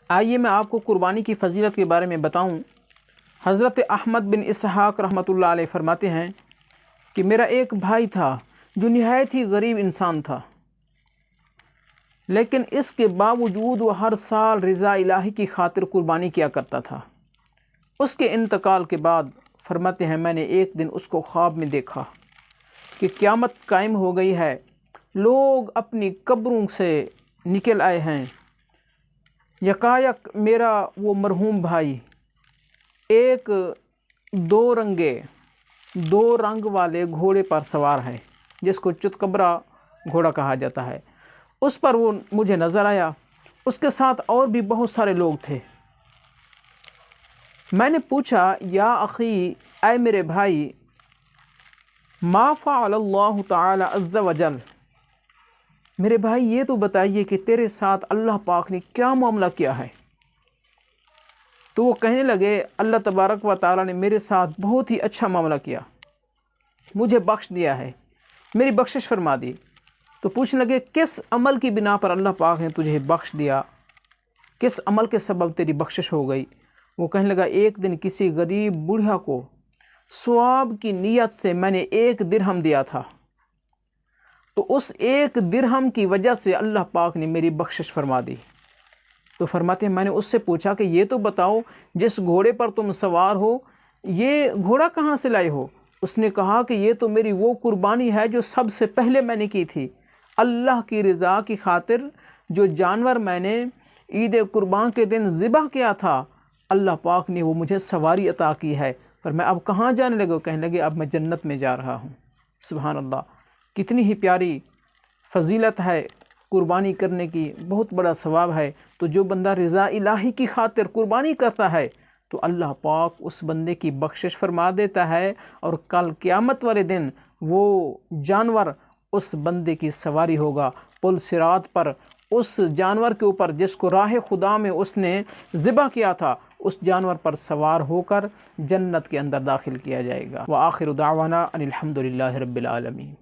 آئیے میں آپ کو قربانی کی فضیلت کے بارے میں بتاؤں۔ حضرت احمد بن اسحاق رحمۃ اللہ علیہ فرماتے ہیں کہ میرا ایک بھائی تھا جو نہایت ہی غریب انسان تھا، لیکن اس کے باوجود وہ ہر سال رضا الہی کی خاطر قربانی کیا کرتا تھا۔ اس کے انتقال کے بعد فرماتے ہیں میں نے ایک دن اس کو خواب میں دیکھا کہ قیامت قائم ہو گئی ہے، لوگ اپنی قبروں سے نکل آئے ہیں، یکایک میرا وہ مرحوم بھائی ایک دو رنگ والے گھوڑے پر سوار ہے، جس کو چتکبرا گھوڑا کہا جاتا ہے، اس پر وہ مجھے نظر آیا۔ اس کے ساتھ اور بھی بہت سارے لوگ تھے۔ میں نے پوچھا یا اخی، اے میرے بھائی، ما فعل اللہ تعالی عز وجل، میرے بھائی یہ تو بتائیے کہ تیرے ساتھ اللہ پاک نے کیا معاملہ کیا ہے؟ تو وہ کہنے لگے اللہ تبارک و تعالی نے میرے ساتھ بہت ہی اچھا معاملہ کیا، مجھے بخش دیا ہے، میری بخشش فرما دی۔ تو پوچھنے لگے کس عمل کی بنا پر اللہ پاک نے تجھے بخش دیا، کس عمل کے سبب تیری بخشش ہو گئی؟ وہ کہنے لگا ایک دن کسی غریب بوڑھا کو ثواب کی نیت سے میں نے 1 درہم دیا تھا، تو اس 1 درہم کی وجہ سے اللہ پاک نے میری بخشش فرما دی۔ تو فرماتے ہیں میں نے اس سے پوچھا کہ یہ تو بتاؤ جس گھوڑے پر تم سوار ہو یہ گھوڑا کہاں سے لائے ہو؟ اس نے کہا کہ یہ تو میری وہ قربانی ہے جو سب سے پہلے میں نے کی تھی، اللہ کی رضا کی خاطر جو جانور میں نے عید قربان کے دن ذبح کیا تھا، اللہ پاک نے وہ مجھے سواری عطا کی ہے۔ پر میں اب کہاں جانے لگے؟ وہ کہنے لگے اب میں جنت میں جا رہا ہوں۔ سبحان اللہ، کتنی ہی پیاری فضیلت ہے قربانی کرنے کی، بہت بڑا ثواب ہے۔ تو جو بندہ رضا الہی کی خاطر قربانی کرتا ہے تو اللہ پاک اس بندے کی بخشش فرما دیتا ہے، اور کل قیامت والے دن وہ جانور اس بندے کی سواری ہوگا پل صراط پر، اس جانور کے اوپر جس کو راہ خدا میں اس نے ذبح کیا تھا، اس جانور پر سوار ہو کر جنت کے اندر داخل کیا جائے گا۔ وآخر دعوانا ان الحمد للہ رب العالمین۔